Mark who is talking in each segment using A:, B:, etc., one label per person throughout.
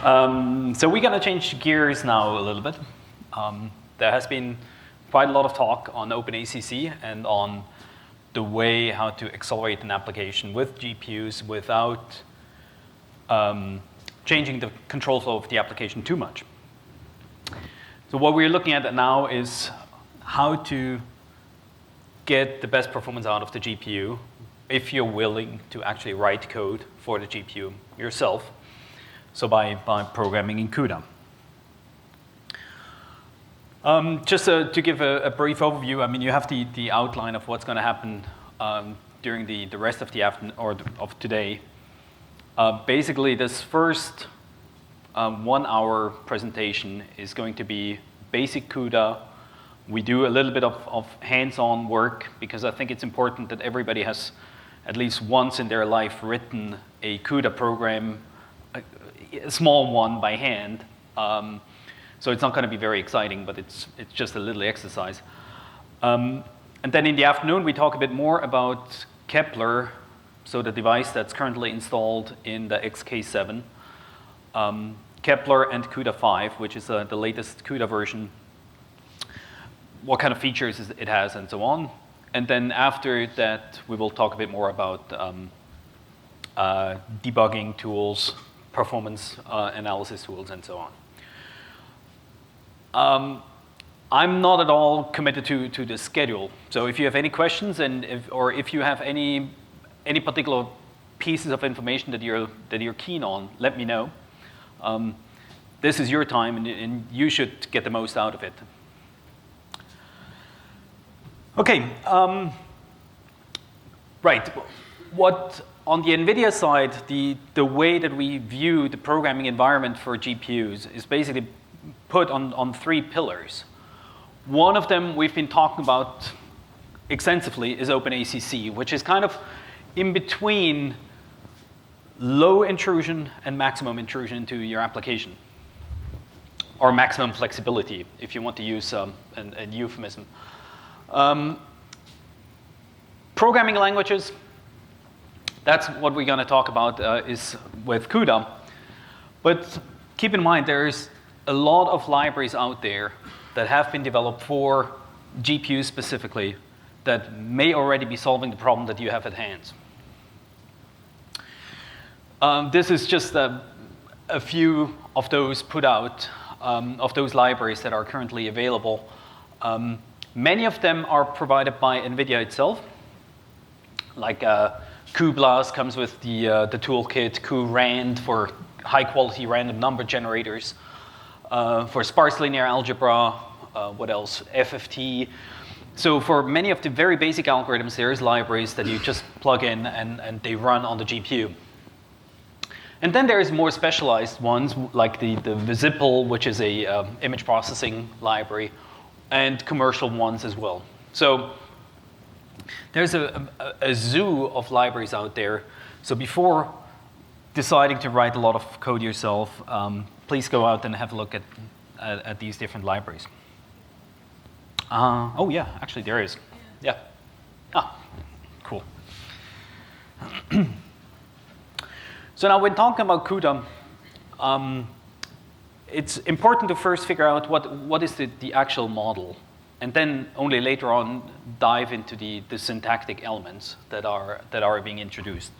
A: So we're going to change gears now a little bit. There has been quite a lot of talk on OpenACC and on the way how to accelerate an application with GPUs without changing the control flow of the application too much. So what we're looking at now is how to get the best performance out of the GPU if you're willing to actually write code for the GPU yourself. So by programming in CUDA. Just to give a brief overview, I mean, you have the outline of what's going to happen during the rest of the afternoon or of today. Basically, this first 1 hour presentation is going to be basic CUDA. We do a little bit of hands-on work because I think it's important that everybody has at least once in their life written a CUDA program, a small one by hand. So it's not going to be very exciting, but it's just a little exercise. And then in the afternoon, we talk a bit more about Kepler, so the device that's currently installed in the XK7, Kepler and CUDA 5, which is the latest CUDA version, what kind of features it has, and so on. And then after that, we will talk a bit more about debugging tools, performance analysis tools, and so on. I'm not at all committed to the schedule. So if you have any questions, or if you have any particular pieces of information that you're keen on, let me know. This is your time, and you should get the most out of it. Okay. Right. What on the NVIDIA side, the way that we view the programming environment for GPUs is basically put on 3 pillars. One of them we've been talking about extensively is OpenACC, which is kind of in between low intrusion and maximum intrusion into your application, or maximum flexibility, if you want to use a euphemism. Programming languages, that's what we're going to talk about is with CUDA. But keep in mind, there's a lot of libraries out there that have been developed for GPUs specifically that may already be solving the problem that you have at hand. This is just a few of those put out, of those libraries that are currently available. Many of them are provided by NVIDIA itself, like cuBLAS comes with the toolkit, cuRAND for high-quality random number generators, for sparse linear algebra, what else? FFT. So for many of the very basic algorithms, there's libraries that you just plug in and they run on the GPU. And then there's more specialized ones, like the Visipl, which is a image processing library, and commercial ones as well. So there's a zoo of libraries out there. So before deciding to write a lot of code yourself, please go out and have a look at these different libraries. Oh yeah, actually there is. Yeah. Ah, cool. So now when talking about CUDA, it's important to first figure out what is the actual model, and then only later on dive into the syntactic elements that are being introduced.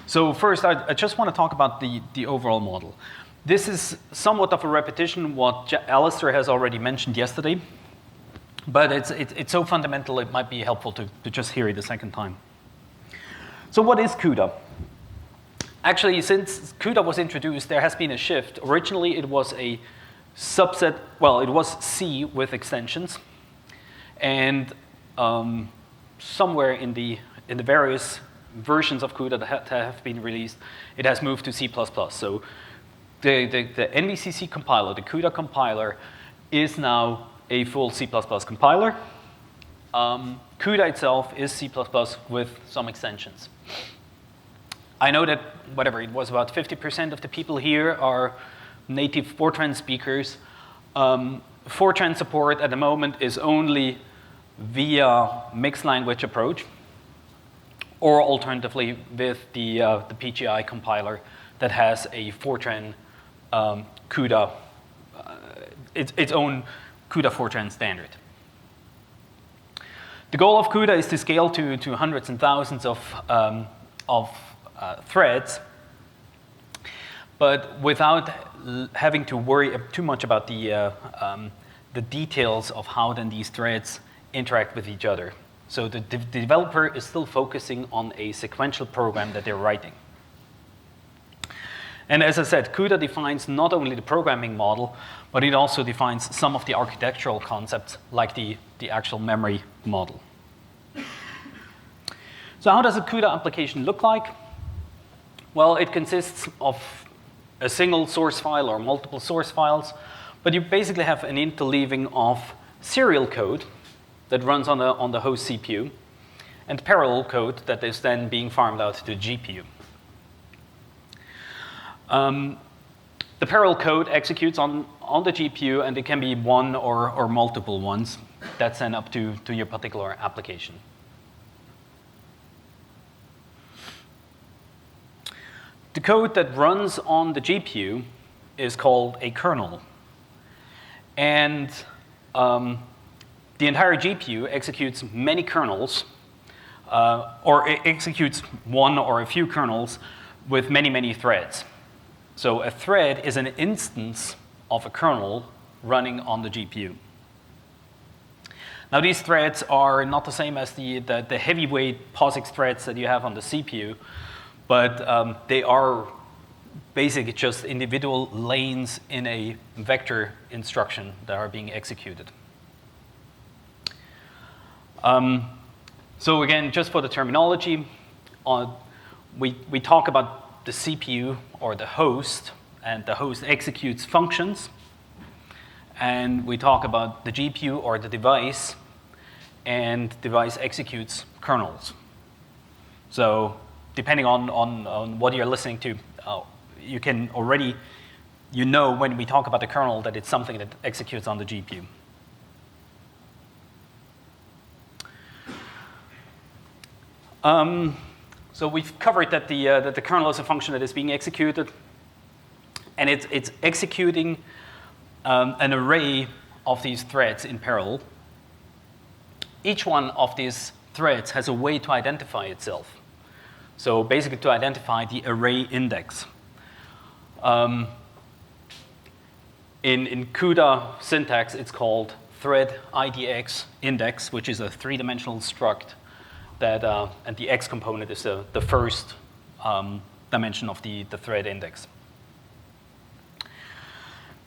A: So first, I just want to talk about the overall model. This is somewhat of a repetition what Alistair has already mentioned yesterday, but it's so fundamental it might be helpful to just hear it a second time. So what is CUDA? Actually, since CUDA was introduced, there has been a shift. Originally, it was a subset, well, it was C with extensions. And somewhere in the various versions of CUDA that have been released, it has moved to C++. So the NVCC compiler, the CUDA compiler, is now a full C++ compiler. CUDA itself is C++ with some extensions. I know that, whatever, it was about 50% of the people here are native Fortran speakers. Fortran support at the moment is only via mixed language approach, or alternatively with the PGI compiler that has a Fortran CUDA, its own CUDA Fortran standard. The goal of CUDA is to scale to hundreds and thousands of threads, but without having to worry too much about the details of how then these threads interact with each other. So the developer is still focusing on a sequential program that they're writing. And as I said, CUDA defines not only the programming model, but it also defines some of the architectural concepts, like the actual memory model. So how does a CUDA application look like? Well, it consists of a single source file or multiple source files, but you basically have an interleaving of serial code that runs on the host CPU, and parallel code that is then being farmed out to the GPU. The parallel code executes on the GPU, and it can be one or multiple ones. That's then up to your particular application. The code that runs on the GPU is called a kernel. And the entire GPU executes many kernels, or it executes one or a few kernels with many, many threads. So a thread is an instance of a kernel running on the GPU. Now these threads are not the same as the heavyweight POSIX threads that you have on the CPU, but they are basically just individual lanes in a vector instruction that are being executed. So again, just for the terminology, we talk about the CPU or the host, and the host executes functions. And we talk about the GPU or the device, and device executes kernels. So depending on what you're listening to, you can already, when we talk about the kernel, that it's something that executes on the GPU. So we've covered that the kernel is a function that is being executed, and it's executing an array of these threads in parallel. Each one of these threads has a way to identify itself. So basically to identify the array index. In CUDA syntax, it's called thread IDX index, which is a three-dimensional struct that, and the X component is the first dimension of the thread index.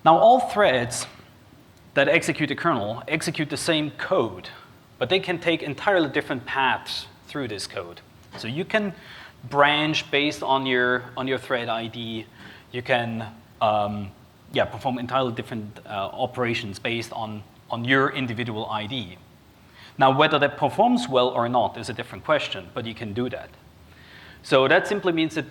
A: Now all threads that execute a kernel execute the same code, but they can take entirely different paths through this code. So you can branch based on your thread ID. You can perform entirely different operations based on your individual ID. Now, whether that performs well or not is a different question, but you can do that. So that simply means that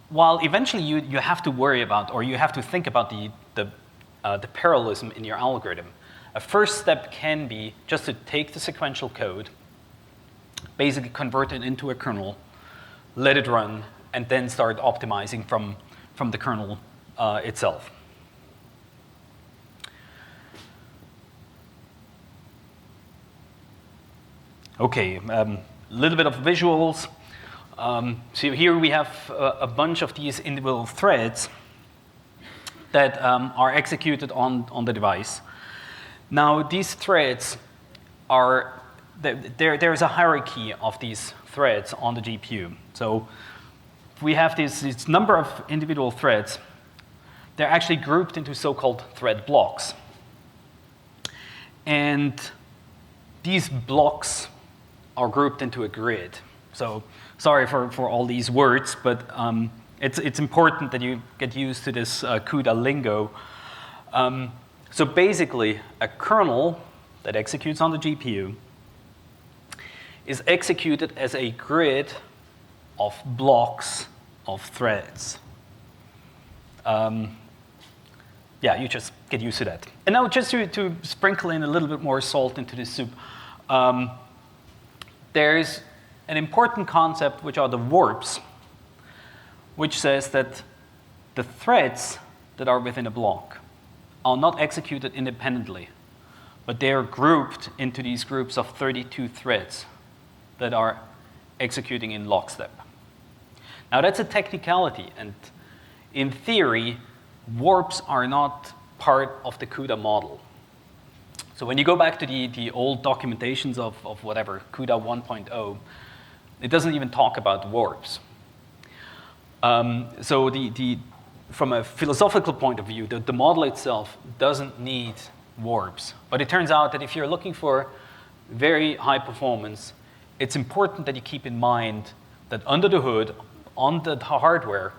A: while eventually you have to worry about, or you have to think about the parallelism in your algorithm, a first step can be just to take the sequential code, basically convert it into a kernel, let it run, and then start optimizing from the kernel itself. Okay, a little bit of visuals. So here we have a bunch of these individual threads that are executed on the device. Now these threads there's a hierarchy of these threads on the GPU. So we have this number of individual threads. They're actually grouped into so-called thread blocks. And these blocks are grouped into a grid. So sorry for all these words, but it's important that you get used to this CUDA lingo. So basically, a kernel that executes on the GPU is executed as a grid of blocks of threads. You just get used to that. And now just to sprinkle in a little bit more salt into this soup, there's an important concept, which are the warps, which says that the threads that are within a block are not executed independently, but they are grouped into these groups of 32 threads that are executing in lockstep. Now that's a technicality, and in theory, warps are not part of the CUDA model. So when you go back to the old documentations of whatever, CUDA 1.0, it doesn't even talk about warps. So from a philosophical point of view, the model itself doesn't need warps. But it turns out that if you're looking for very high performance, it's important that you keep in mind that under the hood, on the hardware,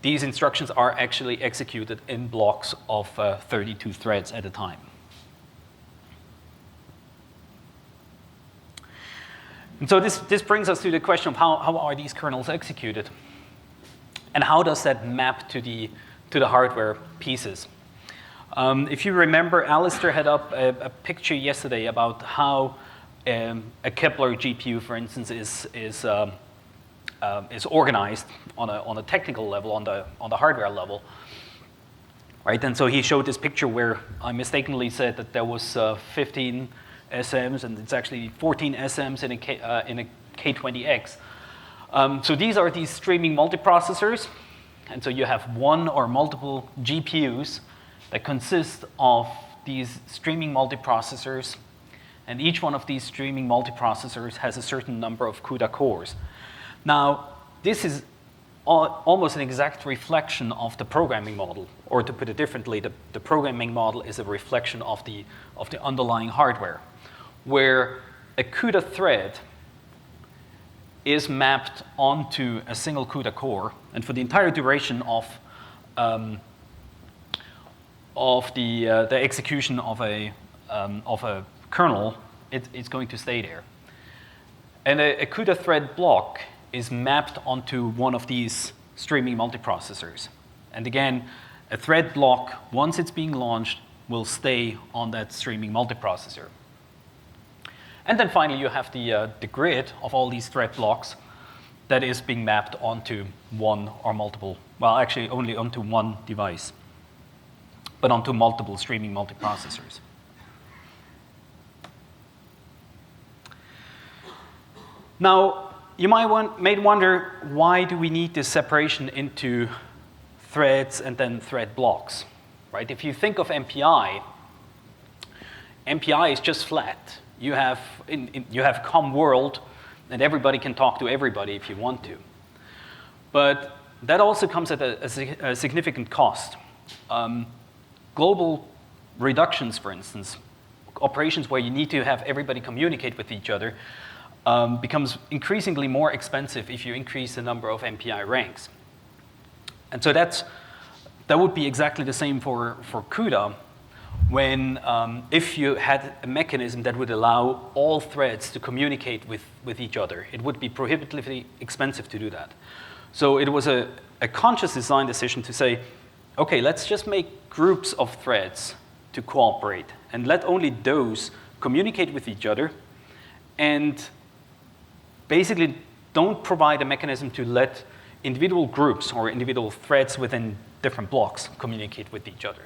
A: these instructions are actually executed in blocks of 32 threads at a time. And so this brings us to the question of how are these kernels executed? And how does that map to the hardware pieces? If you remember, Alistair had up a picture yesterday about how a Kepler GPU, for instance, is organized on a technical level, on the hardware level, right? And so he showed this picture where I mistakenly said that there was 15 SMs, and it's actually 14 SMs in a K20X. So these are these streaming multiprocessors, and so you have one or multiple GPUs that consist of these streaming multiprocessors, and each one of these streaming multiprocessors has a certain number of CUDA cores. Now, this is almost an exact reflection of the programming model, or to put it differently, the programming model is a reflection of the underlying hardware, where a CUDA thread is mapped onto a single CUDA core, and for the entire duration of the execution of a kernel, it's going to stay there. And a CUDA thread block is mapped onto one of these streaming multiprocessors. And again, a thread block, once it's being launched, will stay on that streaming multiprocessor. And then finally, you have the grid of all these thread blocks that is being mapped onto one or multiple, well, actually only onto one device, but onto multiple streaming multiprocessors. Now, you may wonder, why do we need this separation into threads and then thread blocks, right? If you think of MPI, MPI is just flat. You have COM world, and everybody can talk to everybody if you want to. But that also comes at a significant cost. Global reductions, for instance, operations where you need to have everybody communicate with each other, becomes increasingly more expensive if you increase the number of MPI ranks. And so that would be exactly the same for CUDA, when if you had a mechanism that would allow all threads to communicate with each other, it would be prohibitively expensive to do that. So it was a conscious design decision to say, okay, let's just make groups of threads to cooperate, and let only those communicate with each other, and basically don't provide a mechanism to let individual groups or individual threads within different blocks communicate with each other.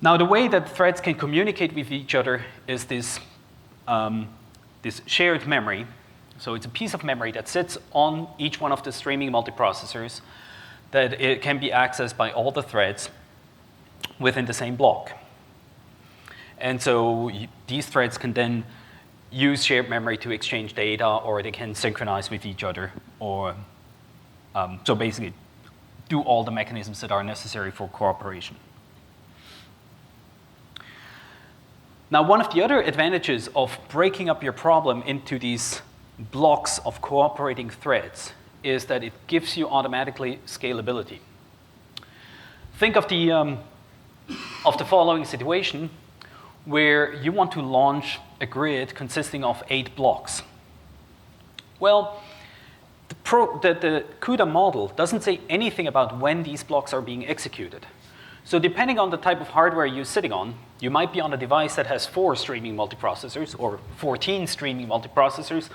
A: Now, the way that threads can communicate with each other is this shared memory. So it's a piece of memory that sits on each one of the streaming multiprocessors that it can be accessed by all the threads within the same block. And so these threads can then use shared memory to exchange data, or they can synchronize with each other, or so basically do all the mechanisms that are necessary for cooperation. Now, one of the other advantages of breaking up your problem into these blocks of cooperating threads is that it gives you automatically scalability. Think of the following situation where you want to launch a grid consisting of 8 blocks. Well, the CUDA model doesn't say anything about when these blocks are being executed. So depending on the type of hardware you're sitting on, you might be on a device that has 4 streaming multiprocessors or 14 streaming multiprocessors.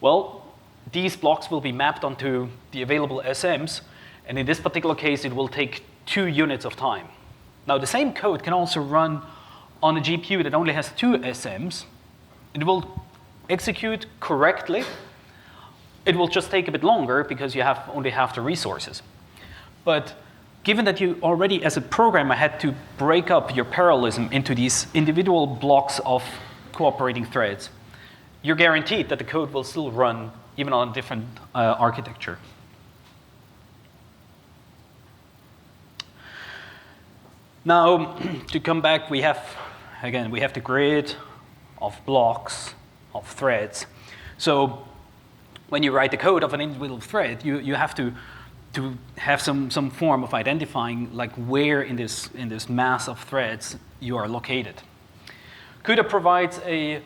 A: Well, these blocks will be mapped onto the available SMs, and in this particular case, it will take 2 units of time. Now, the same code can also run on a GPU that only has 2 SMs. It will execute correctly. It will just take a bit longer because you have only half the resources. But given that you already, as a programmer, had to break up your parallelism into these individual blocks of cooperating threads, you're guaranteed that the code will still run even on a different architecture. Now, to come back, we have the grid of blocks, of threads. So when you write the code of an individual thread, you have to have some form of identifying like where in this mass of threads you are located. CUDA provides a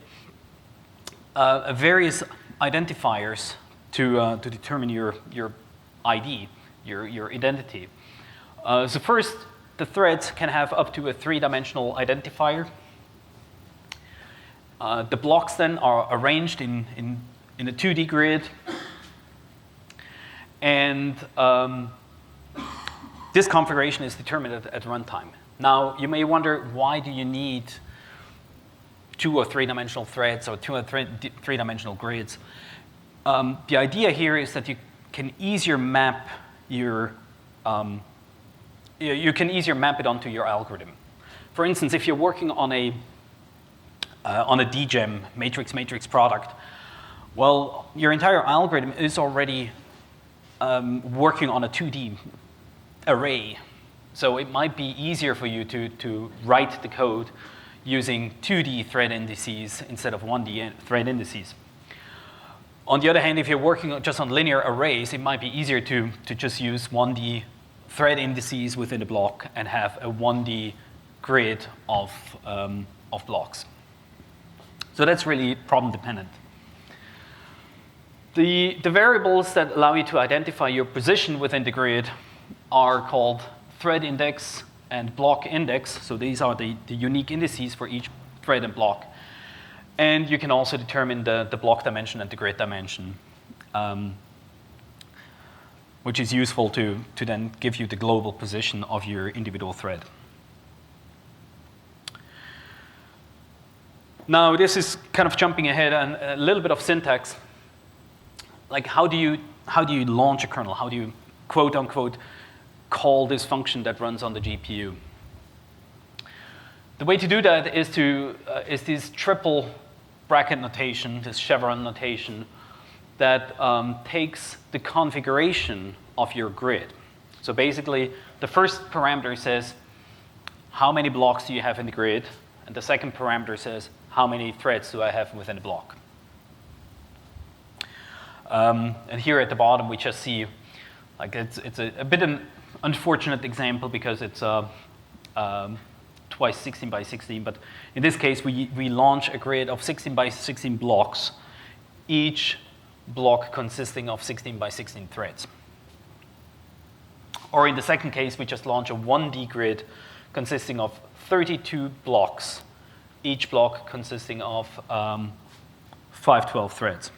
A: various identifiers to determine your ID, your identity. So first, the threads can have up to a 3-dimensional identifier. The blocks then are arranged in a 2D grid. And this configuration is determined at runtime. Now, you may wonder, why do you need 2 or 3-dimensional threads or 2 or 3-dimensional grids? The idea here is that you can easier map it onto your algorithm. For instance, if you're working on a DGEM matrix product, well, your entire algorithm is already working on a 2D array. So it might be easier for you to write the code using 2D thread indices instead of 1D thread indices. On the other hand, if you're working just on linear arrays, it might be easier to just use 1D thread indices within the block and have a 1D grid of blocks. So that's really problem dependent. The variables that allow you to identify your position within the grid are called thread index and block index. So these are the unique indices for each thread and block. And you can also determine the block dimension and the grid dimension, which is useful to then give you the global position of your individual thread. Now, this is kind of jumping ahead and a little bit of syntax. Like, how do you launch a kernel? How do you, quote unquote, call this function that runs on the GPU? The way to do that is this triple bracket notation, this chevron notation, that takes the configuration of your grid. So basically, the first parameter says, how many blocks do you have in the grid? And the second parameter says, how many threads do I have within the block? And here at the bottom, we just see, like, it's a bit an unfortunate example because it's twice 16 by 16. But in this case, we launch a grid of 16 by 16 blocks, each block consisting of 16 by 16 threads. Or in the second case, we just launch a 1D grid consisting of 32 blocks, each block consisting of 512 threads.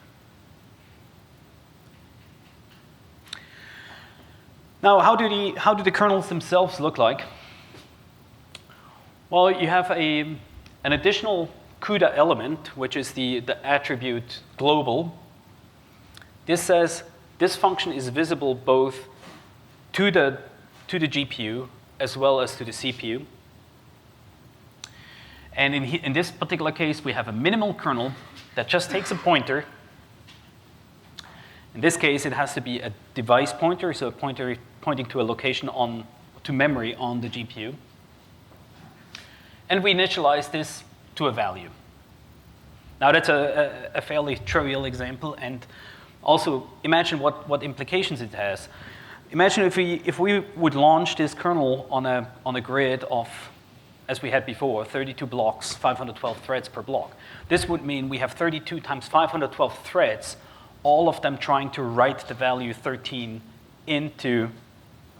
A: Now, how do the kernels themselves look like? Well, you have an additional CUDA element, which is the attribute global. This says this function is visible both to the GPU as well as to the CPU. And in this particular case, we have a minimal kernel that just takes a pointer. In this case, it has to be a device pointer, so a pointer pointing to a location to memory on the GPU. And we initialize this to a value. Now, that's a fairly trivial example, and also imagine what implications it has. Imagine if we would launch this kernel on a grid of, as we had before, 32 blocks, 512 threads per block. This would mean we have 32 times 512 threads, all of them trying to write the value 13 into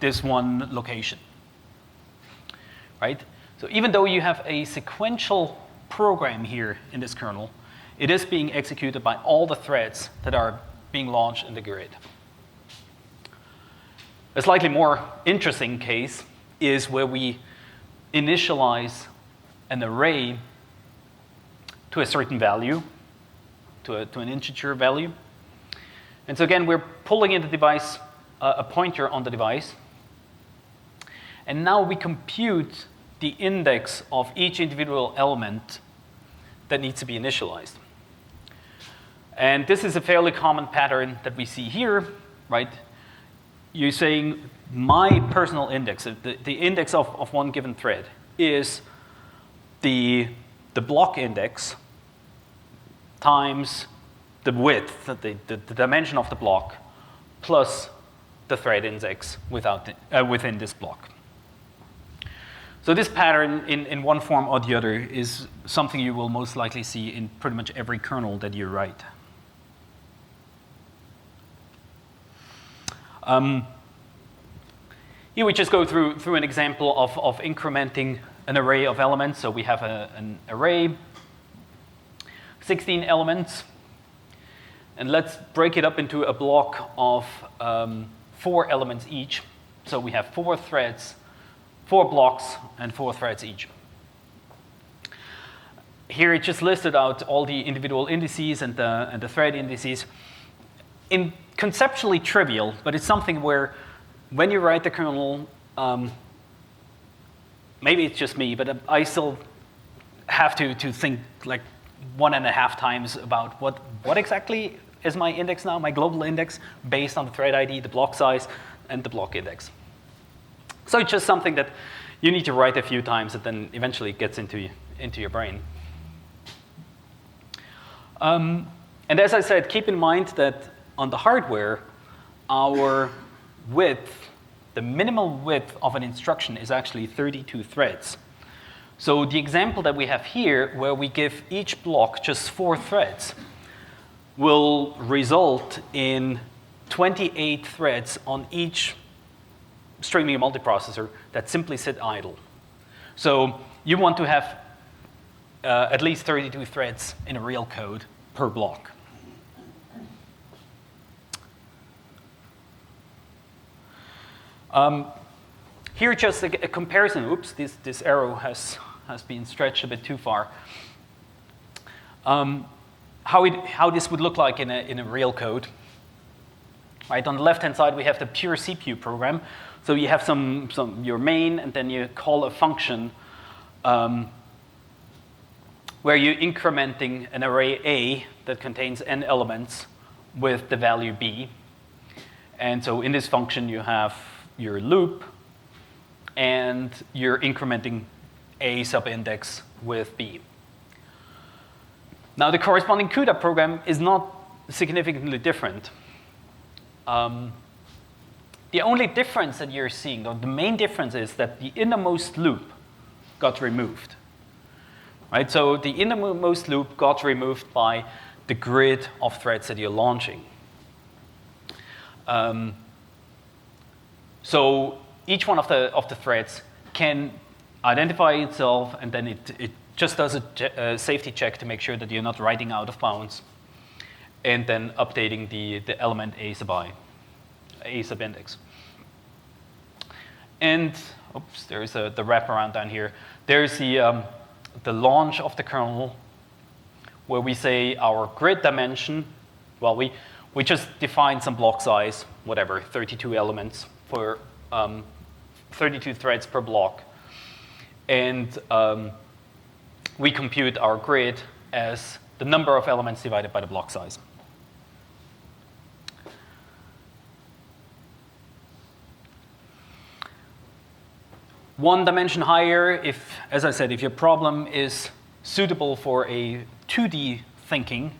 A: this one location, right? So even though you have a sequential program here in this kernel, it is being executed by all the threads that are being launched in the grid. A slightly more interesting case is where we initialize an array to a certain value, to an integer value. And so again, we're pulling in the device, a pointer on the device. And now we compute the index of each individual element that needs to be initialized. And this is a fairly common pattern that we see here, right? You're saying my personal index, the index of one given thread, is the block index times the width, the dimension of the block, plus the thread index within this block. So this pattern, in one form or the other, is something you will most likely see in pretty much every kernel that you write. Here we just go through an example of incrementing an array of elements. So we have an array, 16 elements. And let's break it up into a block of 4 elements each. So we have 4 threads, 4 blocks, and 4 threads each. Here it just listed out all the individual indices and the thread indices. Conceptually trivial, but it's something where when you write the kernel, maybe it's just me, but I still have to think like 1.5 times about what exactly is my index now, my global index, based on the thread ID, the block size, and the block index. So it's just something that you need to write a few times and then eventually it gets into your brain. And as I said, keep in mind that on the hardware, our width, the minimal width of an instruction is actually 32 threads. So the example that we have here, where we give each block just 4 threads, will result in 28 threads on each streaming multiprocessor that simply sit idle. So you want to have at least 32 threads in a real code per block. Here just a comparison. Oops, this arrow has been stretched a bit too far. How this would look like in a real code. Right, on the left-hand side, we have the pure CPU program. So you have your main, and then you call a function where you're incrementing an array A that contains n elements with the value B. And so in this function, you have your loop, and you're incrementing A subindex with B. Now, the corresponding CUDA program is not significantly different. The only difference that you're seeing, or the main difference, is that the innermost loop got removed. Right? So the innermost loop got removed by the grid of threads that you're launching. So each one of the threads can identify itself, and then it just does a safety check to make sure that you're not writing out of bounds, and then updating the element A subindex. And oops, there's the wraparound down here. There's the launch of the kernel, where we say our grid dimension. Well, we just define some block size, whatever, 32 elements for 32 threads per block. And we compute our grid as the number of elements divided by the block size. One dimension higher, if, as I said, if your problem is suitable for a 2D thinking,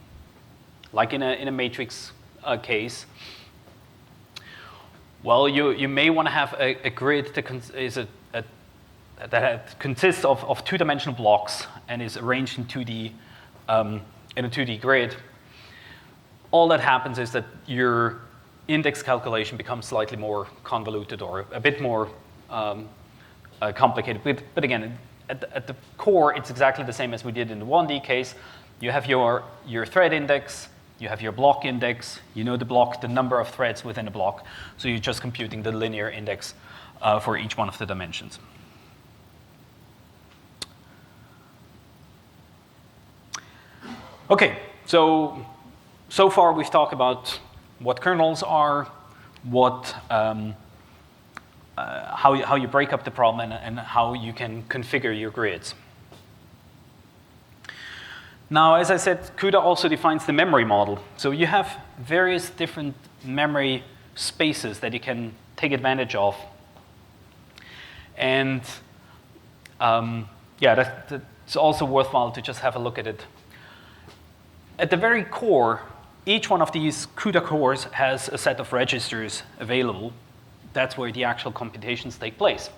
A: like in a matrix case, well, you may want to have a grid that consists of 2-dimensional blocks and is arranged in 2D in a 2D grid. All that happens is that your index calculation becomes slightly more convoluted or a bit more complicated. But again, at the core, it's exactly the same as we did in the 1D case. You have your thread index, You have your block index. You know the number of threads within a block. So you're just computing the linear index for each one of the dimensions. OK, so far we've talked about what kernels are, how you break up the problem, and how you can configure your grids. Now, as I said, CUDA also defines the memory model. So you have various different memory spaces that you can take advantage of. And yeah, it's also worthwhile to just have a look at it. At the very core, each one of these CUDA cores has a set of registers available. That's where the actual computations take place.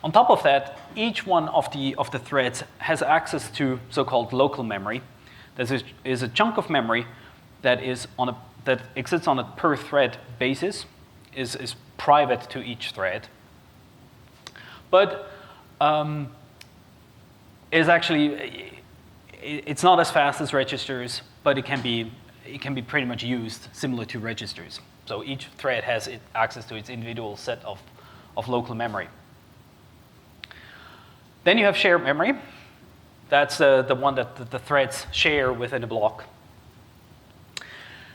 A: On top of that, each one of the threads has access to so-called local memory. That is a chunk of memory that exists on a per thread basis, is private to each thread, but is actually it's not as fast as registers, but it can be pretty much used similar to registers. So each thread has access to its individual set of local memory. Then you have shared memory. That's the one that the threads share within a block.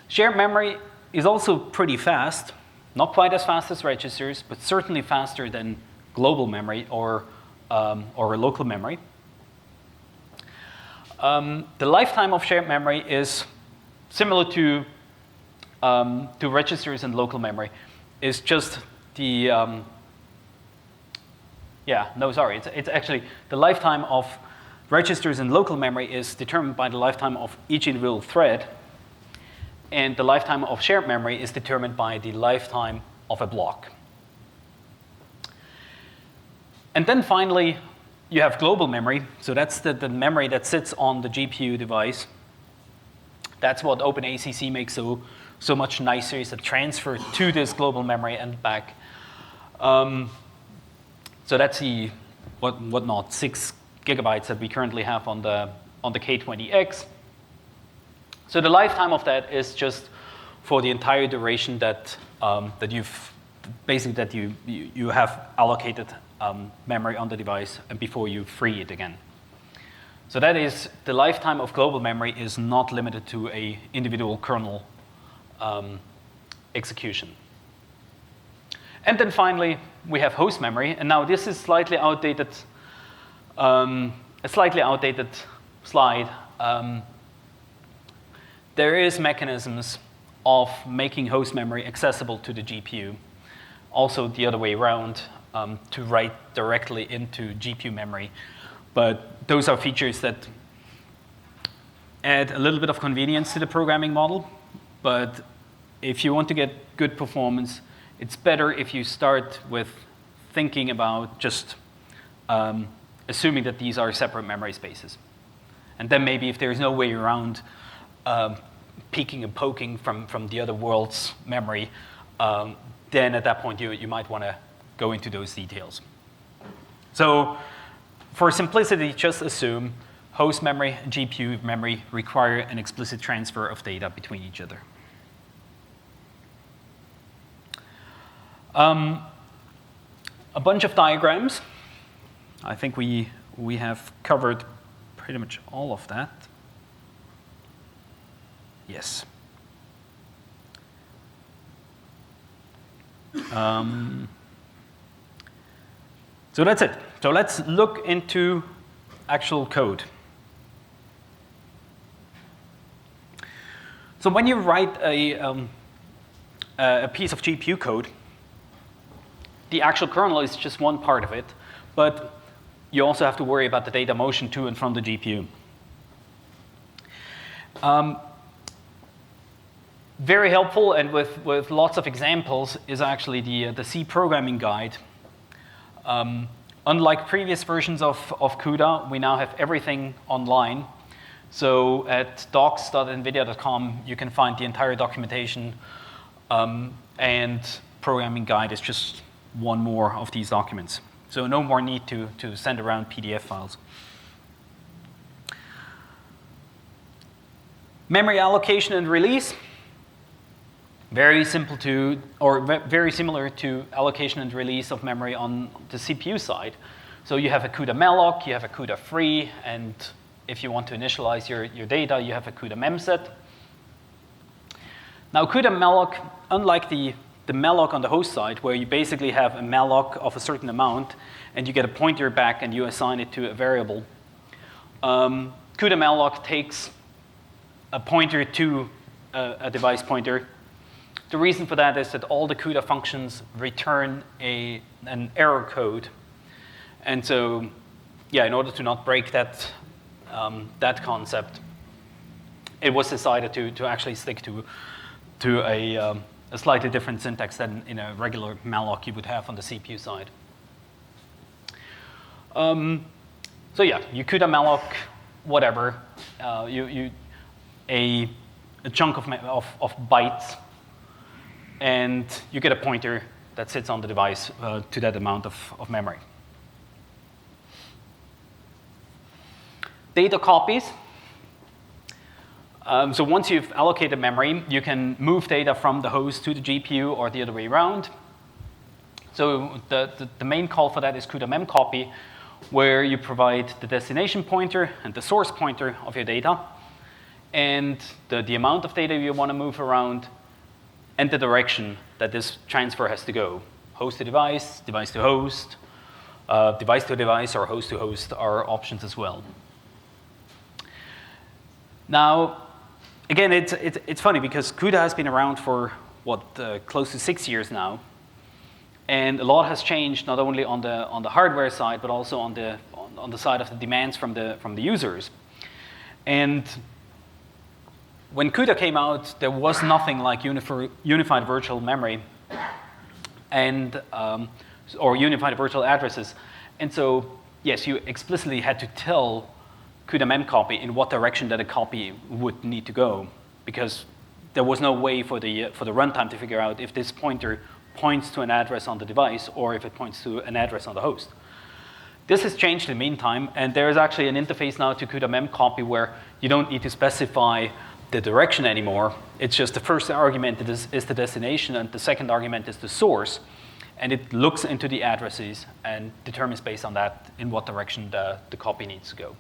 A: Shared memory is also pretty fast, not quite as fast as registers, but certainly faster than global memory or local memory. The lifetime of shared memory is similar to registers and local memory. Is just the it's actually the lifetime of registers and local memory is determined by the lifetime of each individual thread, and the lifetime of shared memory is determined by the lifetime of a block. And then finally, you have global memory. So that's the memory that sits on the GPU device. That's what OpenACC makes so much nicer, is a transfer to this global memory and back. So that's the 6 gigabytes that we currently have on the K20X. So the lifetime of that is just for the entire duration that you have allocated memory on the device and before you free it again. So that is, the lifetime of global memory is not limited to a individual kernel execution. And then finally, we have host memory. And now this is slightly outdated, a slightly outdated slide. There is mechanisms of making host memory accessible to the GPU. Also the other way around, to write directly into GPU memory. But those are features that add a little bit of convenience to the programming model. But if you want to get good performance, it's better if you start with thinking about just assuming that these are separate memory spaces. And then maybe if there's no way around peeking and poking from the other world's memory, then at that point you might want to go into those details. So for simplicity, just assume host memory and GPU memory require an explicit transfer of data between each other. A bunch of diagrams. I think we have covered pretty much all of that. Yes. So that's it. So let's look into actual code. So when you write a piece of GPU code, the actual kernel is just one part of it, but you also have to worry about the data motion to and from the GPU. Very helpful and with lots of examples is actually the C programming guide. Unlike previous versions of CUDA, we now have everything online. So at docs.nvidia.com, you can find the entire documentation, and programming guide is just one more of these documents. So no more need to send around PDF files. Memory allocation and release. Very simple to, or very similar to allocation and release of memory on the CPU side. So you have a CUDA malloc, you have a CUDA free, and if you want to initialize your data, you have a CUDA memset. Now CUDA malloc, unlike the malloc on the host side, where you basically have a malloc of a certain amount, and you get a pointer back and you assign it to a variable, CUDA malloc takes a pointer to a device pointer. The reason for that is that all the CUDA functions return an error code. And so, yeah, in order to not break that, that concept, it was decided to actually stick to a slightly different syntax than in a regular malloc you would have on the CPU side. So yeah, you CUDA malloc, whatever, a chunk of bytes, and you get a pointer that sits on the device to that amount of memory. Data copies. So once you've allocated memory, you can move data from the host to the GPU or the other way around. So the main call for that is CUDA memcopy, where you provide the destination pointer and the source pointer of your data, and the amount of data you want to move around, and the direction that this transfer has to go. Host to device, device to host, device to device, or host to host are options as well. Now, again, it's funny because CUDA has been around for, close to 6 years now. And a lot has changed, not only on the hardware side, but also on the side of the demands from the users. And when CUDA came out, there was nothing like unified virtual memory and or unified virtual addresses. And so, yes, you explicitly had to tell CUDA memcopy in what direction that a copy would need to go, because there was no way for the runtime to figure out if this pointer points to an address on the device or if it points to an address on the host. This has changed in the meantime, and there is actually an interface now to CUDA memcopy where you don't need to specify the direction anymore. It's just the first argument is the destination, and the second argument is the source, and it looks into the addresses and determines based on that in what direction the copy needs to go.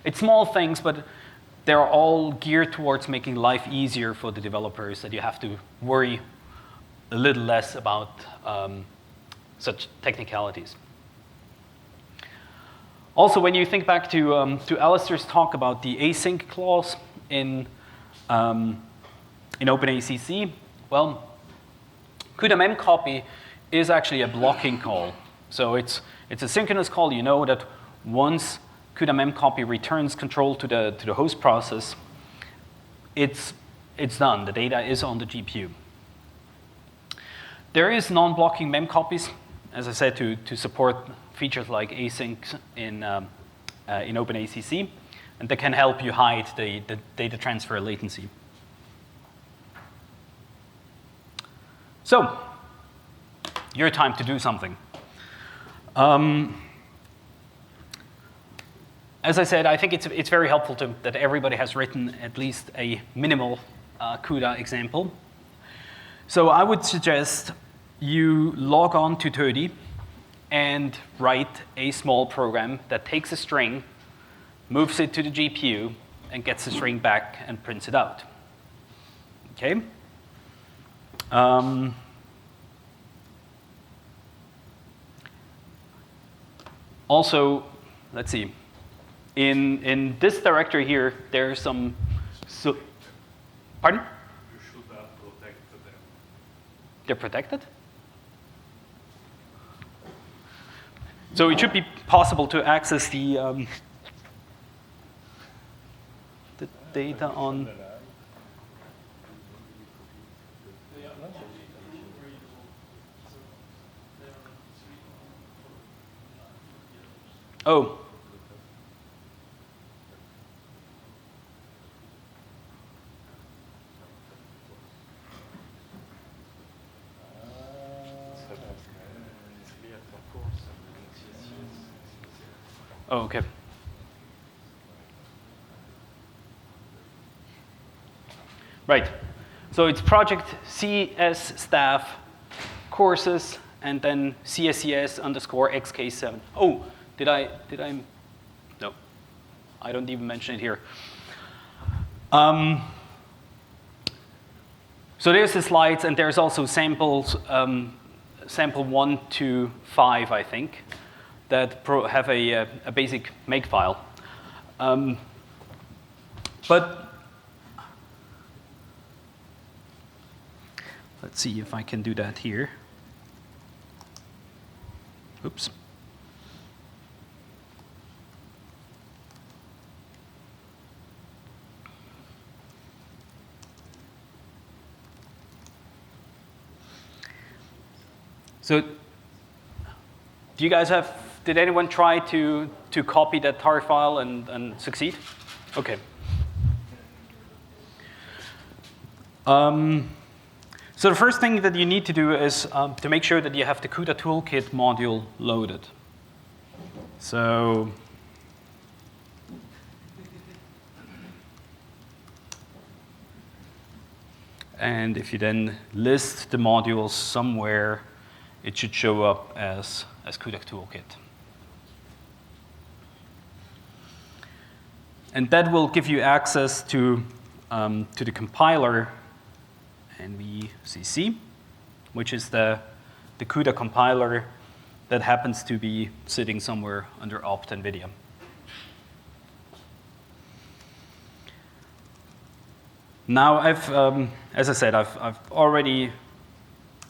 A: It's small things, but they're all geared towards making life easier for the developers, that you have to worry a little less about such technicalities. Also, when you think back to Alistair's talk about the async clause in OpenACC, well, CUDA memcopy is actually a blocking call. So it's a synchronous call. You know that once CUDA memcopy returns control to the host process, it's done. The data is on the GPU. There is non-blocking memcopies, as I said, to support features like async in OpenACC, and they can help you hide the data transfer latency. So, your time to do something. As I said, I think it's very helpful that everybody has written at least a minimal CUDA example. So I would suggest you log on to TODI and write a small program that takes a string, moves it to the GPU, and gets the string back and prints it out. Okay? Also, let's see. In this directory here, there's some. Pardon?
B: You should have protected them.
A: They're protected? So it should be possible to access the data on. Oh. Oh, okay. Right. So it's project CS staff courses and then CSCS _ XK7. Oh, did I? No, I don't even mention it here. So there's the slides, and there's also samples, sample 1 to 5, I think, that have a basic makefile. But let's see if I can do that here. Oops. So, do you guys have, did anyone try to copy that tar file and succeed? Okay. So the first thing that you need to do is to make sure that you have the CUDA toolkit module loaded. So, and if you then list the modules somewhere, it should show up as CUDA toolkit. And that will give you access to the compiler NVICC, which is the CUDA compiler that happens to be sitting somewhere under opt NVIDIA. Now, as I said, I've already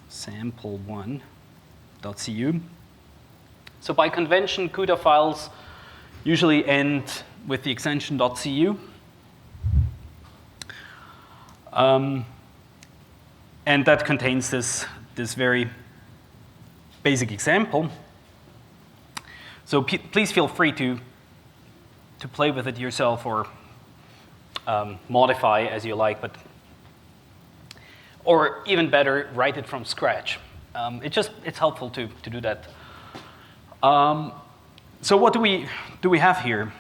A: sample 1.cu. So by convention, CUDA files usually end with the extension .cu. And that contains this very basic example. So please feel free to play with it yourself or modify as you like, or even better, write it from scratch. It's helpful to do that. So what do we have here?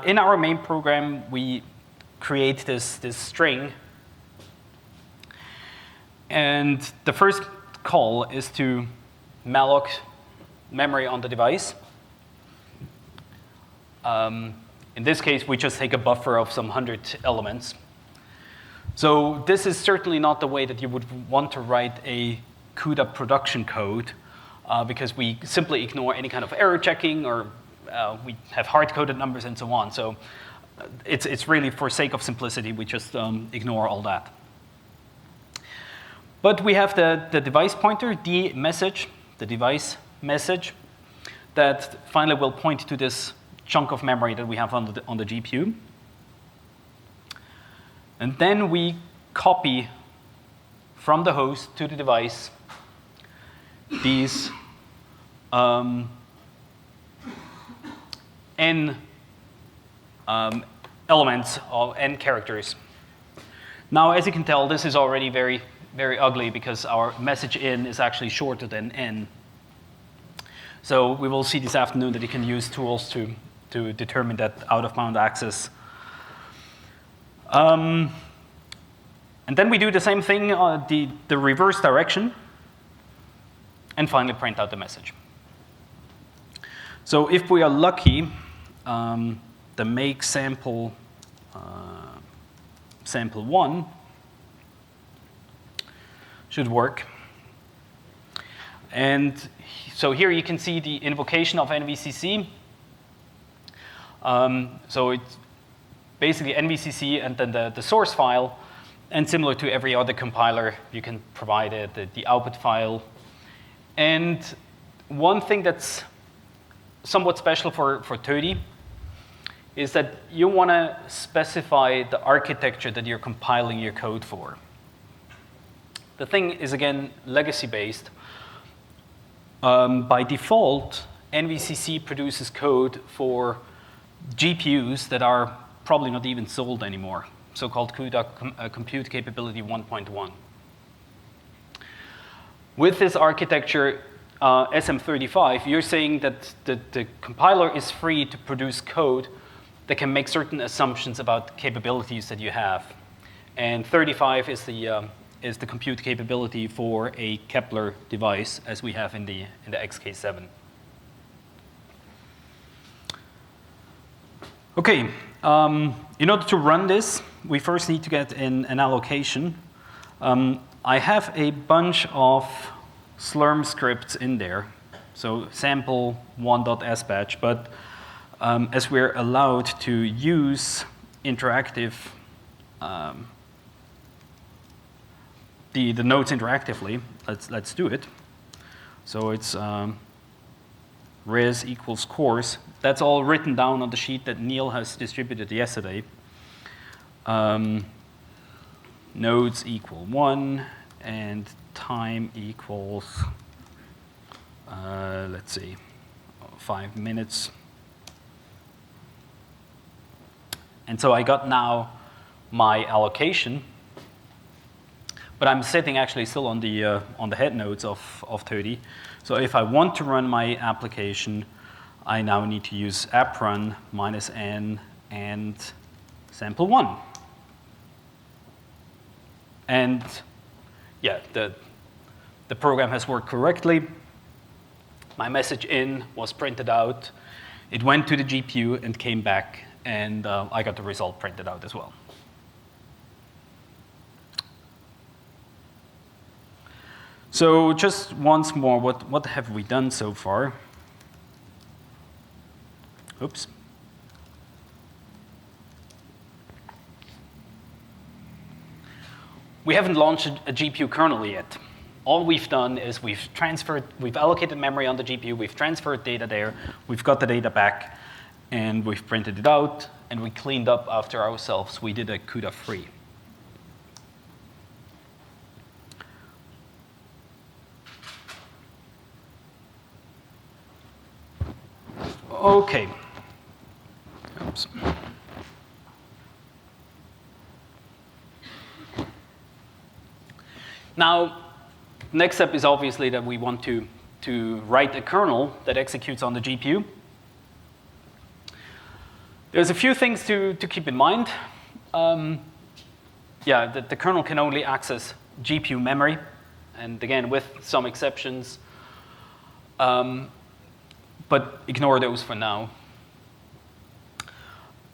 A: In our main program, we create this string. And the first call is to malloc memory on the device. In this case, we just take a buffer of some 100 elements. So this is certainly not the way that you would want to write a CUDA production code, because we simply ignore any kind of error checking, or we have hard-coded numbers and so on. So it's really for sake of simplicity, we just ignore all that. But we have the device pointer, the device message, that finally will point to this chunk of memory that we have on the GPU. And then we copy from the host to the device these n elements or n characters. Now, as you can tell, this is already very, very ugly because our message in is actually shorter than n. So we will see this afternoon that you can use tools to determine that out-of-bound access. And then we do the same thing, the reverse direction, and finally print out the message. So if we are lucky, the make sample 1 should work. And so here you can see the invocation of NVICC. So it's basically NVICC and then the source file. And similar to every other compiler, you can provide the output file. And one thing that's somewhat special for TODI is that you want to specify the architecture that you're compiling your code for. The thing is, again, legacy-based. By default, NVICC produces code for GPUs that are probably not even sold anymore, so-called CUDA Compute Capability 1.1. With this architecture, SM35, you're saying that the compiler is free to produce code that can make certain assumptions about capabilities that you have. and 35 is the compute capability for a Kepler device, as we have in the XK7. Okay, in order to run this, we first need to get in an allocation. I have a bunch of Slurm scripts in there, so sample 1.sbatch, but as we're allowed to use interactive, the nodes interactively, let's do it. So it's res equals course. That's all written down on the sheet that Neil has distributed yesterday. Nodes equal 1, and time equals, let's see, 5 minutes. And so I got now my allocation, but I'm sitting actually still on the head nodes of 30. So if I want to run my application, I now need to use apprun -n and sample 1. And yeah, the program has worked correctly. My message in was printed out. It went to the GPU and came back, and I got the result printed out as well. So just once more, what have we done so far? Oops. We haven't launched a GPU kernel yet. All we've done is we've allocated memory on the GPU, we've transferred data there, we've got the data back, and we've printed it out, and we cleaned up after ourselves. We did a CUDA free. Okay. Oops. Now, next step is obviously that we want to write a kernel that executes on the GPU. There's a few things to keep in mind. Yeah, the kernel can only access GPU memory, and again, with some exceptions. But ignore those for now.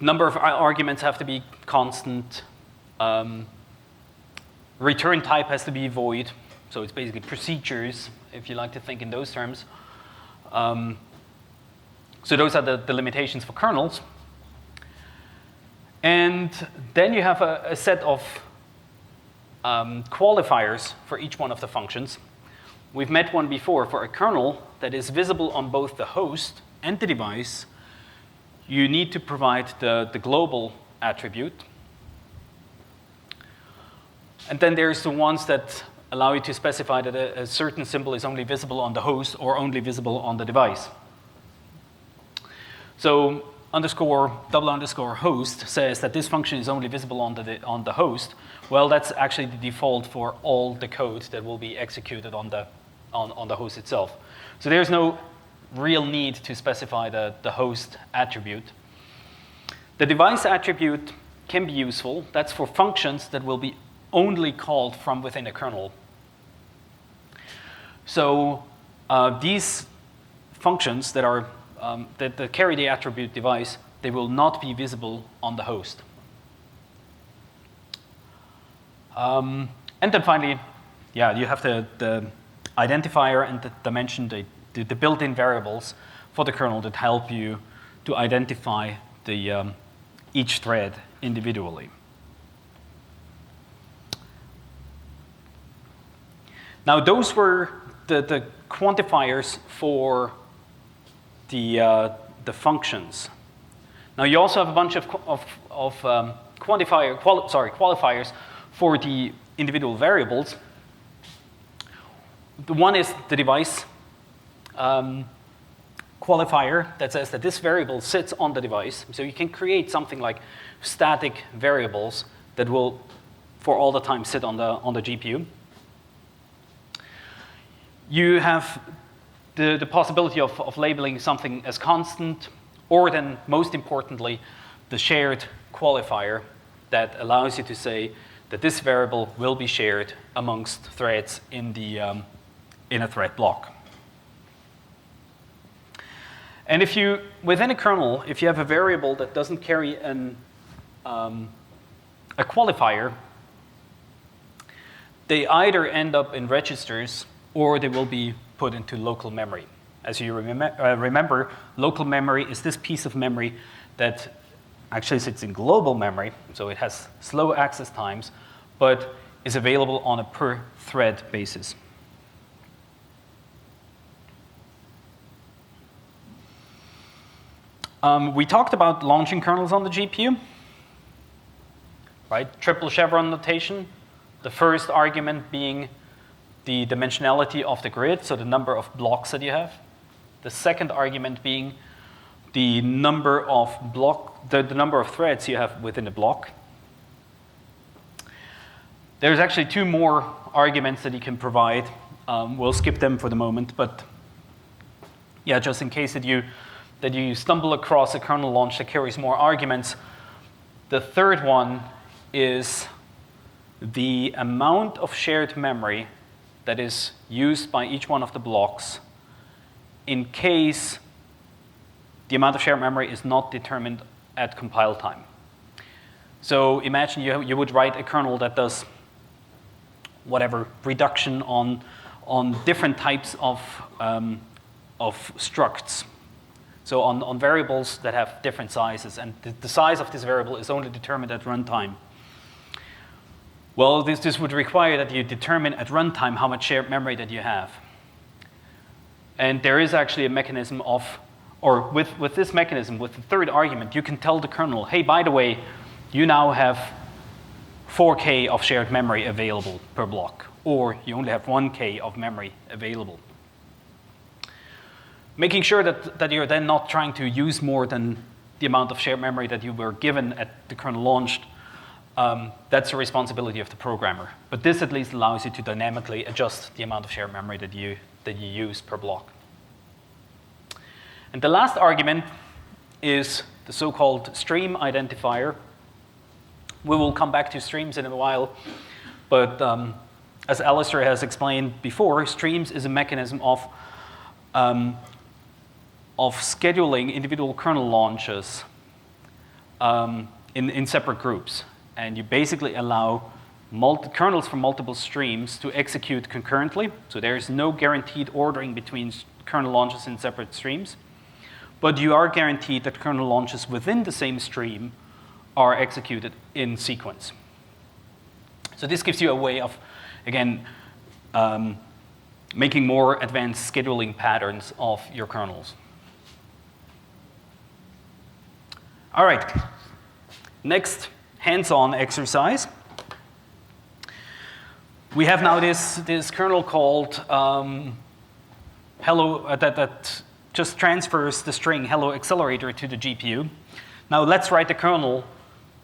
A: Number of arguments have to be constant. Return type has to be void. So it's basically procedures, if you like to think in those terms. So those are the limitations for kernels. And then you have a set of qualifiers for each one of the functions. We've met one before. For a kernel that is visible on both the host and the device, you need to provide the global attribute. And then there's the ones that allow you to specify that a certain symbol is only visible on the host or only visible on the device. So double underscore host says that this function is only visible on the host. Well, that's actually the default for all the code that will be executed on the host itself. So there's no real need to specify the host attribute. The device attribute can be useful. That's for functions that will be only called from within a kernel. So these functions that are that carry the attribute device, they will not be visible on the host. And then finally, yeah, you have the identifier and the dimension, the built-in variables for the kernel that help you to identify each thread individually. Now, those were the quantifiers for the functions. Now, you also have a bunch of qualifiers for the individual variables. The one is the device qualifier that says that this variable sits on the device. So you can create something like static variables that will, for all the time, sit on the GPU. You have the possibility of labeling something as constant, or then, most importantly, the shared qualifier that allows you to say that this variable will be shared amongst threads in a thread block. And if you, within a kernel, if you have a variable that doesn't carry a qualifier, they either end up in registers or they will be put into local memory. As you remember, local memory is this piece of memory that actually sits in global memory, so it has slow access times, but is available on a per thread basis. We talked about launching kernels on the GPU, right? Triple chevron notation, the first argument being the dimensionality of the grid, so the number of blocks that you have. The second argument being the number of the number of threads you have within a block. There's actually two more arguments that you can provide. We'll skip them for the moment, but yeah, just in case that you stumble across a kernel launch that carries more arguments. The third one is the amount of shared memory that is used by each one of the blocks in case the amount of shared memory is not determined at compile time. So imagine you would write a kernel that does whatever reduction on different types of structs. So on variables that have different sizes, and the size of this variable is only determined at runtime. Well, this would require that you determine at runtime how much shared memory that you have. And there is actually a mechanism with this mechanism, with the third argument, you can tell the kernel, hey, by the way, you now have 4K of shared memory available per block, or you only have 1K of memory available. Making sure that you're then not trying to use more than the amount of shared memory that you were given at the kernel launched, that's the responsibility of the programmer. But this at least allows you to dynamically adjust the amount of shared memory that you use per block. And the last argument is the so-called stream identifier. We will come back to streams in a while, but as Alistair has explained before, streams is a mechanism of scheduling individual kernel launches in separate groups. And you basically allow kernels from multiple streams to execute concurrently. So there is no guaranteed ordering between kernel launches in separate streams. But you are guaranteed that kernel launches within the same stream are executed in sequence. So this gives you a way of, again, making more advanced scheduling patterns of your kernels. All right, next hands-on exercise. We have now this kernel called hello that just transfers the string hello accelerator to the GPU. Now let's write the kernel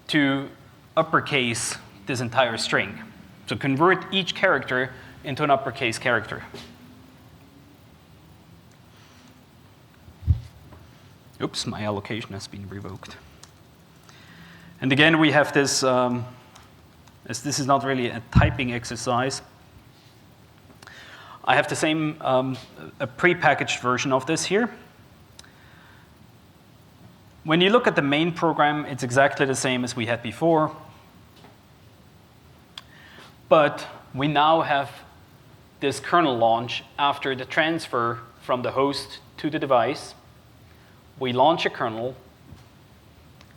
A: to uppercase this entire string. So convert each character into an uppercase character. Oops, my allocation has been revoked. And again, we have this, as this is not really a typing exercise, I have the same, a prepackaged version of this here. When you look at the main program, it's exactly the same as we had before. But we now have this kernel launch after the transfer from the host to the device. We launch a kernel,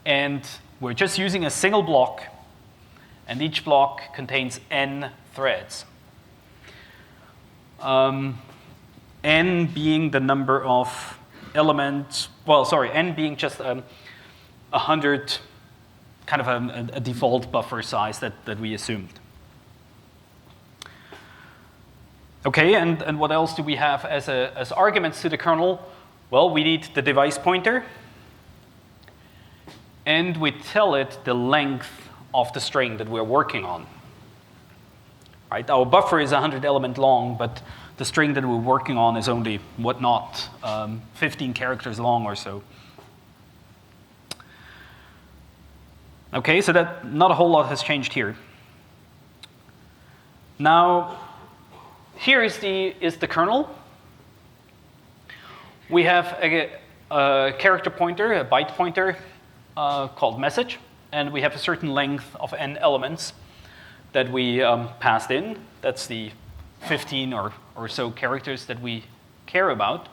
A: and we're just using a single block, and each block contains n threads. N being the number of elements, well, sorry, n being just 100, kind of a default buffer size that we assumed. Okay, and what else do we have as arguments to the kernel? Well, we need the device pointer, and we tell it the length of the string that we're working on. Right? Our buffer is 100 element long, but the string that we're working on is only, 15 characters long or so. Okay, so that not a whole lot has changed here. Now, here is the kernel. We have a character pointer, a byte pointer called message, and we have a certain length of n elements that we passed in. That's the 15 or so characters that we care about.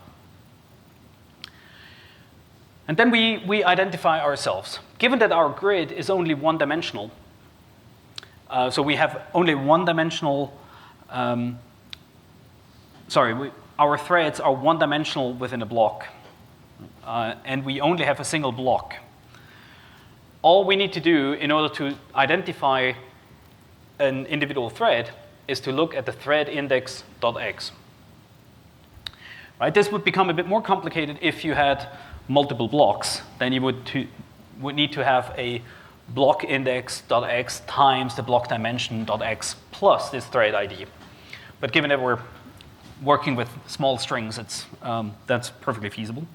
A: And then we identify ourselves. Given that our grid is only one-dimensional, so we have only one-dimensional, our threads are one-dimensional within a block, and we only have a single block. All we need to do in order to identify an individual thread is to look at the thread index.x. Right? This would become a bit more complicated if you had multiple blocks. Then you would need to have a block index.x times the block dimension.x plus this thread ID. But given that we're working with small strings, that's perfectly feasible.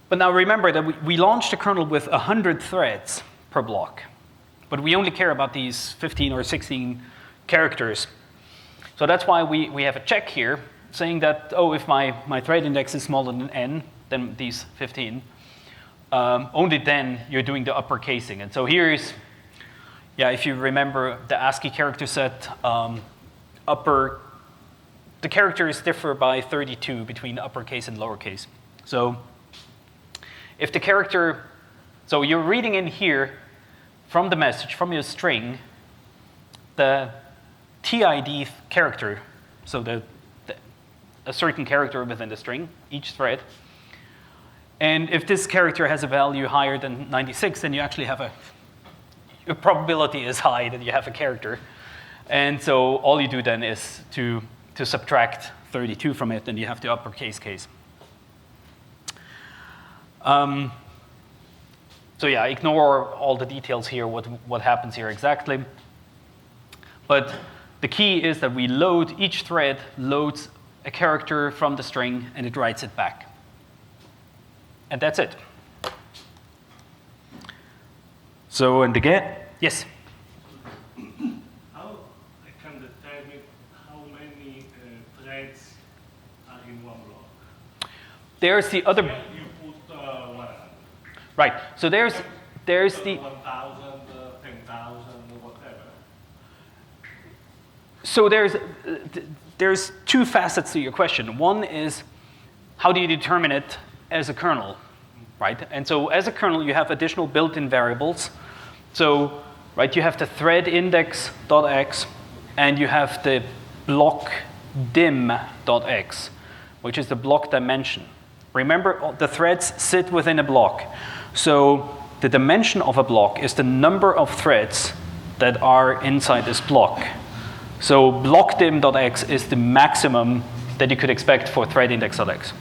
A: But now remember that we launched a kernel with 100 threads per block. But we only care about these 15 or 16 characters. So that's why we have a check here saying that, oh, if my thread index is smaller than n, then these 15, only then you're doing the uppercasing. And so here is, if you remember the ASCII character set, the characters differ by 32 between uppercase and lowercase. So if the character, so you're reading in here from the message, from your string, the TID character, so a certain character within the string, each thread. And if this character has a value higher than 96, then you actually have your probability is high that you have a character. And so all you do then is to subtract 32 from it, and you have the uppercase case. So ignore all the details here, what happens here exactly. But the key is that each thread loads a character from the string, and it writes it back. And that's it. So, and again, yes?
B: How I can determine how many threads are in one block?
A: There's the other.
B: Here you put 100.
A: Right. So there's the
B: 1,000, 10,000, whatever.
A: So there's two facets to your question. One is, how do you determine it as a kernel, right? And so as a kernel, you have additional built-in variables. So, right, you have the thread index.x, and you have the block dim.x, which is the block dimension. Remember, the threads sit within a block. So the dimension of a block is the number of threads that are inside this block. So blockdim.x is the maximum that you could expect for thread index.x.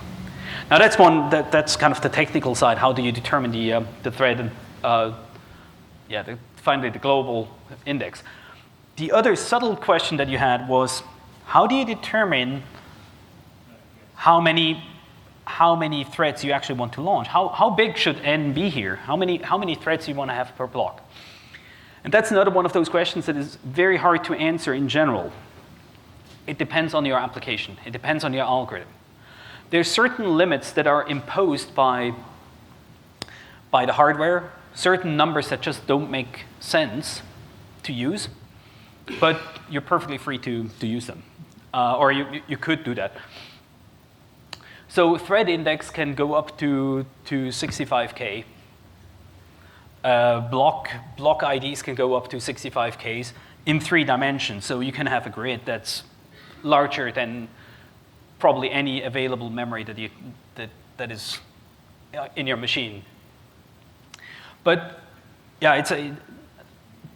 A: Now that's that's kind of the technical side. How do you determine the thread and finally the global index? The other subtle question that you had was, how do you determine how many threads you actually want to launch? How big should n be here? How many threads do you want to have per block? And that's another one of those questions that is very hard to answer in general. It depends on your application. It depends on your algorithm. There's certain limits that are imposed by the hardware, certain numbers that just don't make sense to use, but you're perfectly free to use them. Or you could do that. So thread index can go up to 65K. Block IDs can go up to 65Ks in 3 dimensions. So you can have a grid that's larger than probably any available memory that is in your machine. But the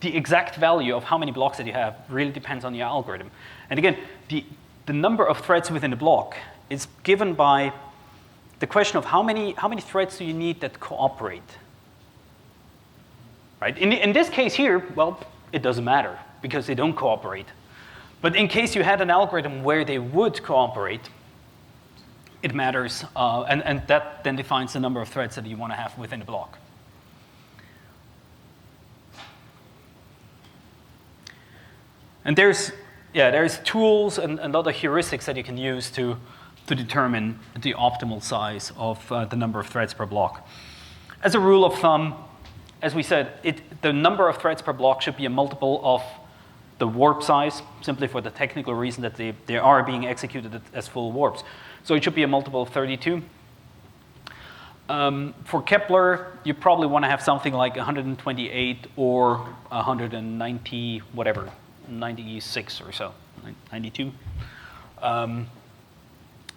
A: exact value of how many blocks that you have really depends on your algorithm. And again, the number of threads within a block is given by the question of how many threads do you need that cooperate. Right? In this case here, well, it doesn't matter because they don't cooperate. But in case you had an algorithm where they would cooperate, it matters, and that then defines the number of threads that you want to have within a block. And there's tools and other heuristics that you can use to determine the optimal size of the number of threads per block. As a rule of thumb, as we said, the number of threads per block should be a multiple of the warp size, simply for the technical reason that they are being executed as full warps. So it should be a multiple of 32. For Kepler, you probably want to have something like 128 or 190, whatever, 96 or so, 92.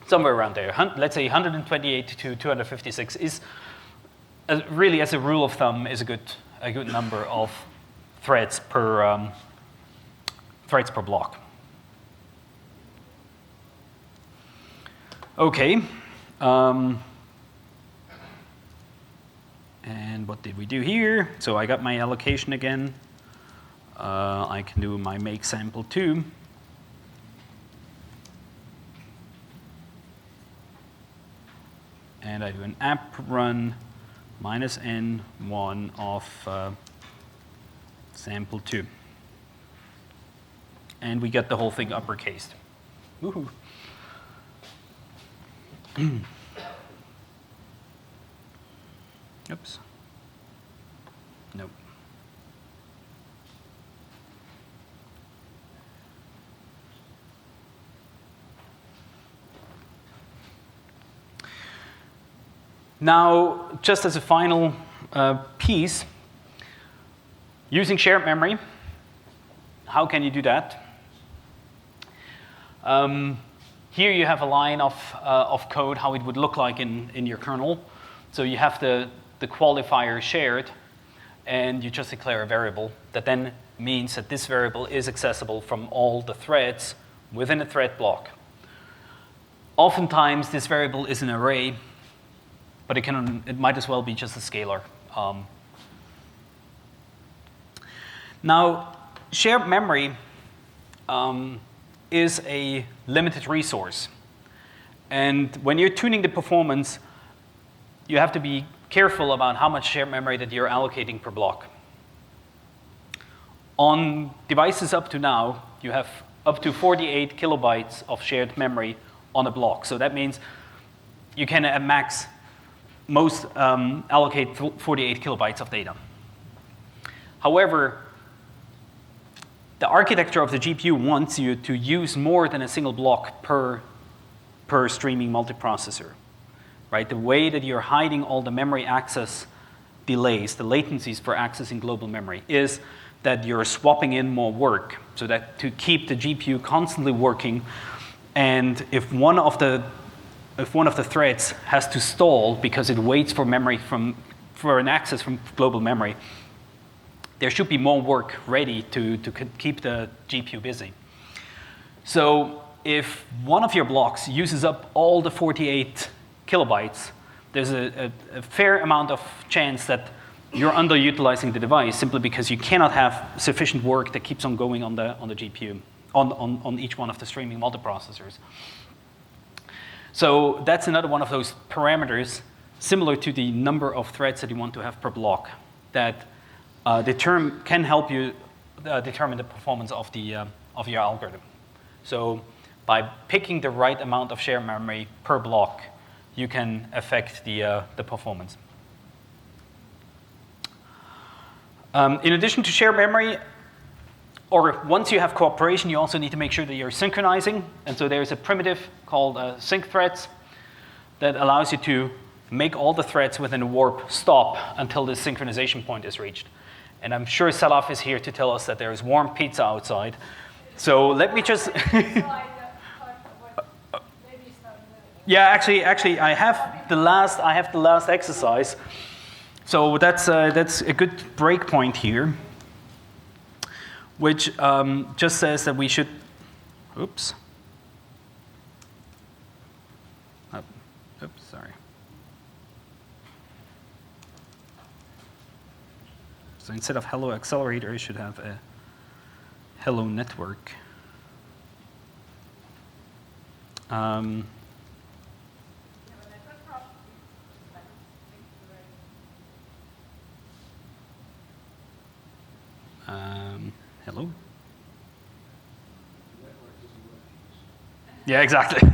A: Somewhere around there. Let's say 128 to 256 is really, as a rule of thumb, is a good number of threads per block. Okay. And what did we do here? So I got my allocation again. I can do my make sample too. And I do an app run minus n1 of sample 2. And we get the whole thing uppercased. Woohoo. Oops. Nope. Now, just as a final piece, using shared memory, how can you do that? Here you have a line of code, how it would look like in your kernel. So you have the qualifier shared, and you just declare a variable that then means that this variable is accessible from all the threads within a thread block. Oftentimes, this variable is an array, but it might as well be just a scalar. Now, shared memory is a limited resource. And when you're tuning the performance, you have to be careful about how much shared memory that you're allocating per block. On devices up to now, you have up to 48 kilobytes of shared memory on a block. So that means you can at max allocate 48 kilobytes of data. However, the architecture of the GPU wants you to use more than a single block per streaming multiprocessor, right? The way that you're hiding all the memory access delays, the latencies for accessing global memory, is that you're swapping in more work, so that to keep the GPU constantly working, and if one of the threads has to stall because it waits for memory for an access from global memory, there should be more work ready to keep the GPU busy. So if one of your blocks uses up all the 48 kilobytes, there's a fair amount of chance that you're underutilizing the device simply because you cannot have sufficient work that keeps on going on the GPU, on each one of the streaming multiprocessors. So that's another one of those parameters similar to the number of threads that you want to have per block that can help you determine the performance of your algorithm. So by picking the right amount of shared memory per block, you can affect the performance. In addition to shared memory, or once you have cooperation, you also need to make sure that you're synchronizing. And so there's a primitive called sync threads that allows you to make all the threads within a warp stop until the synchronization point is reached. And I'm sure Salaf is here to tell us that there is warm pizza outside. So let me just... Yeah, actually, I have the last exercise. So that's a good break point here, which just says that we should, oops, sorry. So instead of hello accelerator, I should have a hello network. Hello? Yeah, exactly.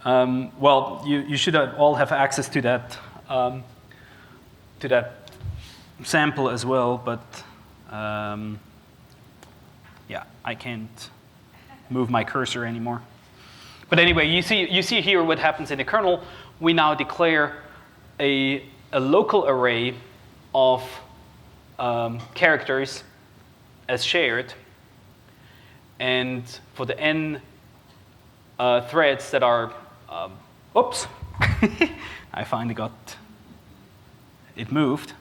A: Well, you should all have access to that sample as well, but yeah, I can't move my cursor anymore. But anyway, you see here what happens in the kernel. We now declare a local array of characters as shared, and for the n threads that are, oops, I finally got it moved.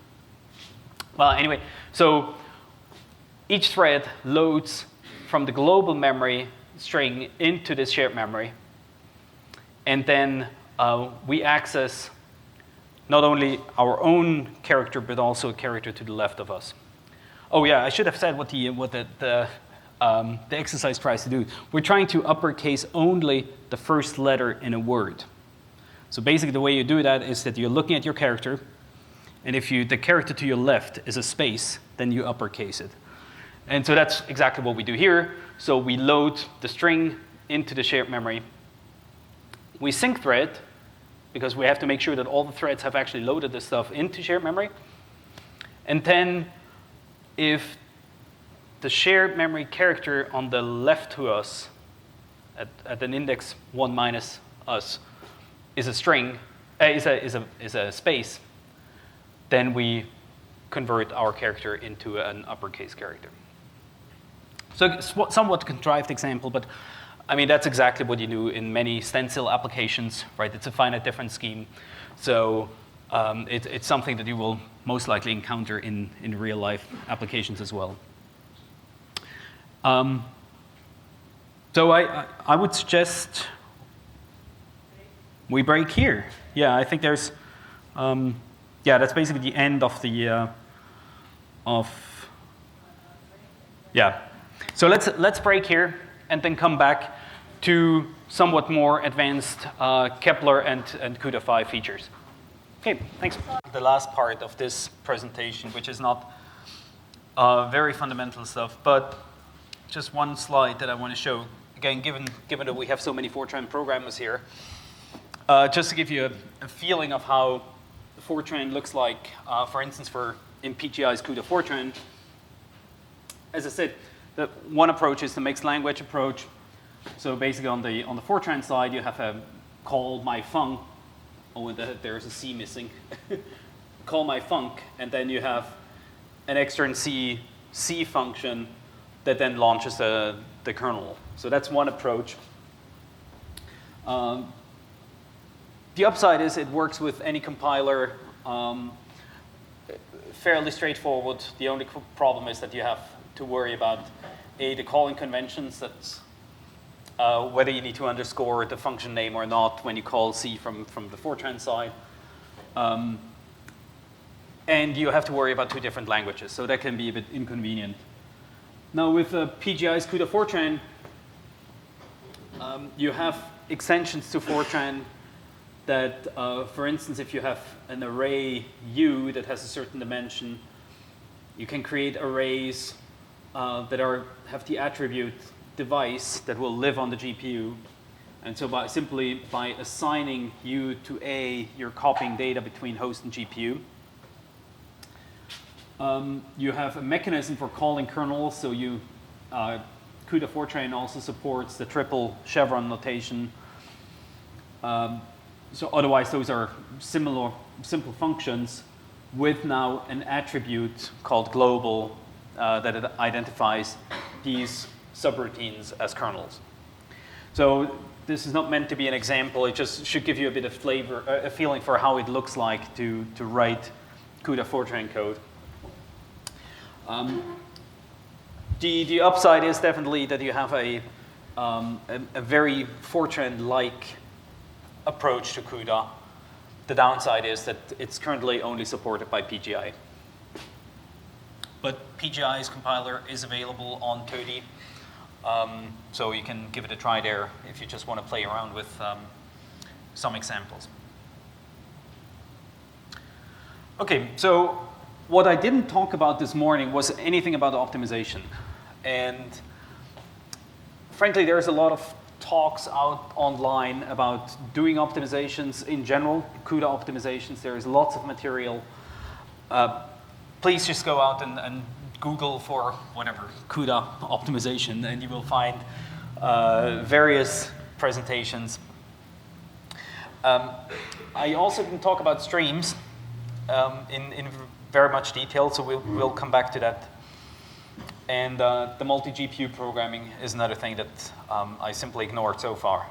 A: Well, anyway, so each thread loads from the global memory string into this shared memory, and then we access not only our own character, but also a character to the left of us. Oh yeah, I should have said what the exercise tries to do. We're trying to uppercase only the first letter in a word. So basically the way you do that is that you're looking at your character, and if the character to your left is a space, then you uppercase it. And so that's exactly what we do here. So we load the string into the shared memory. We sync thread, because we have to make sure that all the threads have actually loaded this stuff into shared memory. And then if the shared memory character on the left to us at an index 1 minus us is a string, is a space, then we convert our character into an uppercase character. So it's somewhat contrived example, but I mean, that's exactly what you do in many stencil applications, right? It's a finite difference scheme. So it's something that you will most likely encounter in real life applications as well. So I would suggest we break here. Yeah, I think there's, yeah, that's basically the end of the, yeah. So let's break here and then come back to somewhat more advanced Kepler and CUDA 5 features. Okay, thanks. The last part of this presentation, which is not very fundamental stuff, but just one slide that I want to show. Again, given that we have so many Fortran programmers here, just to give you a feeling of how Fortran looks like, for instance, in PGI's CUDA Fortran. As I said, the one approach is the mixed language approach. So basically on the Fortran side, you have a call my func. Oh, there's a C missing. Call my func, and then you have an extern C function that then launches the kernel. So that's one approach. The upside is it works with any compiler, fairly straightforward. The only problem is that you have to worry about the calling conventions. That's whether you need to underscore the function name or not when you call C from the Fortran side. And you have to worry about two different languages, so that can be a bit inconvenient. Now with PGI's CUDA Fortran, you have extensions to Fortran that, for instance, if you have an array U that has a certain dimension, you can create arrays that have the attribute device that will live on the GPU. And so simply by assigning U to A, you're copying data between host and GPU. You have a mechanism for calling kernels, so CUDA Fortran also supports the triple chevron notation. So otherwise, those are simple functions with now an attribute called global that it identifies these subroutines as kernels. So this is not meant to be an example. It just should give you a bit of flavor, a feeling for how it looks like to write CUDA Fortran code. The upside is definitely that you have a very Fortran-like approach to CUDA. The downside is that it's currently only supported by PGI. But PGI's compiler is available on TODI, so you can give it a try there if you just want to play around with some examples. Okay, so what I didn't talk about this morning was anything about optimization. And frankly, there's a lot of talks out online about doing optimizations in general, CUDA optimizations. There is lots of material. Please just go out and Google for whatever, CUDA optimization, and you will find various presentations. I also can talk about streams in very much detail, so we'll come back to that. And the multi-GPU programming is another thing that I simply ignored so far.